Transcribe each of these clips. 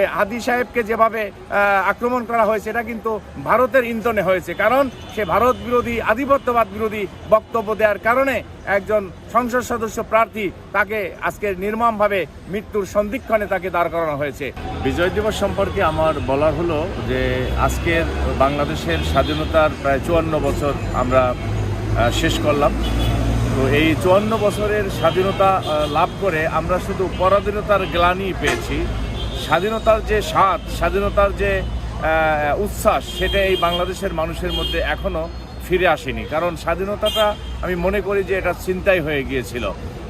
এই হাদি সাহেবকে যেভাবে আক্রমণ করা হয়েছে এটা কিন্তু ভারতের ইন্ধনে হয়েছে, কারণ সে ভারত বিরোধী আধিপত্যবাদ বিরোধী বক্তব্য দেওয়ার কারণে একজন সংসদ সদস্য প্রার্থী তাকে আজকে নির্মমভাবে মৃত্যুর সন্ধিক্ষণে তাকে দাঁড় করানো হয়েছে। বিজয় দিবস সম্পর্কে আমার বলার হলো যে আজকের বাংলাদেশের স্বাধীনতার প্রায় 54 বছর আমরা শেষ করলাম। তো এই 54 বছরের স্বাধীনতা লাভ করে আমরা শুধু পরাধীনতার গ্লানি পেয়েছি। স্বাধীনতার যে স্বাদ, স্বাধীনতার যে উচ্ছ্বাস, সেটা এই বাংলাদেশের মানুষের মধ্যে এখনও ফিরে আসেনি। কারণ স্বাধীনতাটা আমি মনে করি যে এটা ছিনতাই হয়ে গিয়েছিল,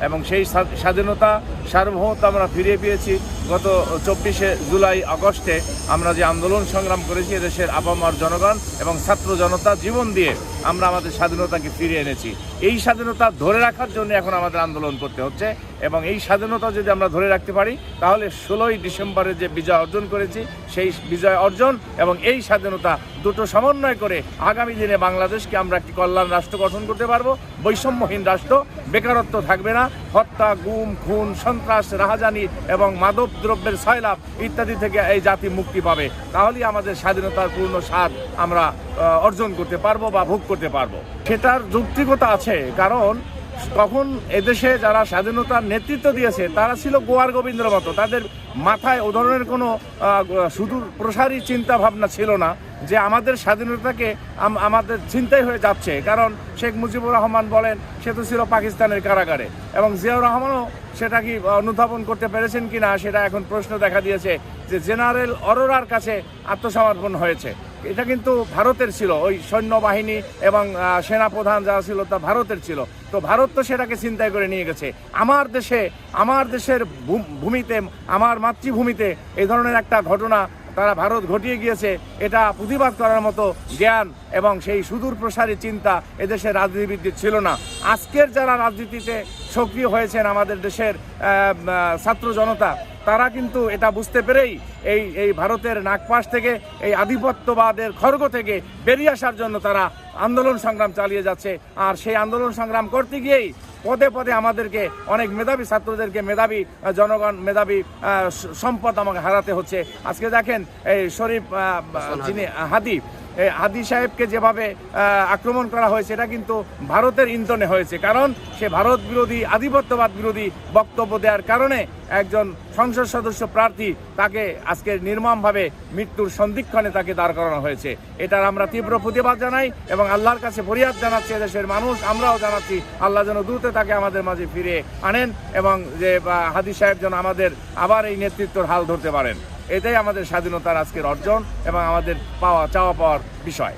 এবং সেই স্বাধীনতা সার্বভৌমত্ব আমরা ফিরে পেয়েছি। গত 24শে জুলাই আগস্টে আমরা যে আন্দোলন সংগ্রাম করেছি, এদেশের আপামর জনগণ এবং ছাত্র জনতা জীবন দিয়ে আমরা আমাদের স্বাধীনতাকে ফিরিয়ে এনেছি। এই স্বাধীনতা ধরে রাখার জন্য এখন আমাদের আন্দোলন করতে হচ্ছে, এবং এই স্বাধীনতা যদি আমরা ধরে রাখতে পারি তাহলে 16ই ডিসেম্বরে যে বিজয় অর্জন করেছি সেই বিজয় অর্জন এবং এই স্বাধীনতা দুটো সমন্বয় করে আগামী দিনে বাংলাদেশকে আমরা একটি কল্যাণ রাষ্ট্র গঠন করতে পারবো, বৈষম্যহীন রাষ্ট্র, বেকারত্ব থাকবে না, হত্যা, গুম, খুন, সন্ত্রাস, রাহাজানি এবং মাদক দ্রব্যের সয়লাভ ইত্যাদি থেকে এই জাতি মুক্তি পাবে। তাহলেই আমাদের স্বাধীনতার পূর্ণ স্বাদ আমরা অর্জন করতে পারবো বা ভোগ করতে পারবো। সেটার যৌক্তিকতা আছে, কারণ তখন এদেশে যারা স্বাধীনতার নেতৃত্ব দিয়েছে তারা ছিল গোয়ার গোবিন্দের মতো। তাদের মাথায় ও ধরনের কোনো সুদূর প্রসারী চিন্তা ভাবনা ছিল না যে আমাদের স্বাধীনতাকে আমাদের ছিনতাই হয়ে যাচ্ছে। কারণ শেখ মুজিবুর রহমান বলেন, সে তো ছিল পাকিস্তানের কারাগারে, এবং জিয়াউর রহমানও সেটা কি অনুধাবন করতে পেরেছেন কি না সেটা এখন প্রশ্ন দেখা দিয়েছে, যে জেনারেল অরোরার কাছে আত্মসমর্পণ হয়েছে। এটা কিন্তু ভারতের ছিল, ওই সৈন্যবাহিনী এবং সেনাপ্রধান যারা ছিল তা ভারতের ছিল। তো ভারত তো সেটাকে চিন্তাই করে নিয়ে গেছে। আমার দেশের ভূমিতে, আমার মাতৃভূমিতে এই ধরনের একটা ঘটনা তারা ভারত ঘটিয়ে গিয়েছে, এটা প্রতিবাদ করার মতো জ্ঞান এবং সেই সুদূর প্রসারী চিন্তা এদেশের রাজনীতিবিদদের ছিল না। আজকের যারা রাজনীতিতে সক্রিয় হয়েছেন আমাদের দেশের ছাত্র জনতা, তারা কিন্তু এটা বুঝতে পেরেই এই ভারতের নাগপাশ থেকে, এই আধিপত্যবাদের খড়গ থেকে বেরিয়ে আসার জন্য তারা আন্দোলন সংগ্রাম চালিয়ে যাচ্ছে। আর সেই আন্দোলন সংগ্রাম করতে গিয়েই পদে পদে আমাদেরকে অনেক মেধাবী ছাত্রদেরকে, মেধাবী জনগণ, মেধাবী সম্পদ আমাকে হারাতে হচ্ছে। আজকে দেখেন এই শরীফ যিনি হাদি সাহেবকে যেভাবে আক্রমণ করা হয়েছে এটা কিন্তু ভারতের ইন্ধনে হয়েছে, কারণ সে ভারত বিরোধী আধিপত্যবাদ বিরোধী বক্তব্য দেওয়ার কারণে একজন সংসদ সদস্য প্রার্থী তাকে আজকে নির্মমভাবে মৃত্যুর সন্ধিক্ষণে তাকে দাঁড় করানো হয়েছে। এটার আমরা তীব্র প্রতিবাদ জানাই এবং আল্লাহর কাছে ফরিয়াদ জানাচ্ছি, দেশের মানুষ আমরাও জানাচ্ছি, আল্লাহ যেন দ্রুত তাকে আমাদের মাঝে ফিরে আনেন এবং যে হাদি সাহেব যেন আমাদের আবার এই নেতৃত্বর হাল ধরতে পারেন। এটাই আমাদের স্বাধীনতার আজকের অর্জন এবং আমাদের চাওয়া পাওয়ার বিষয়।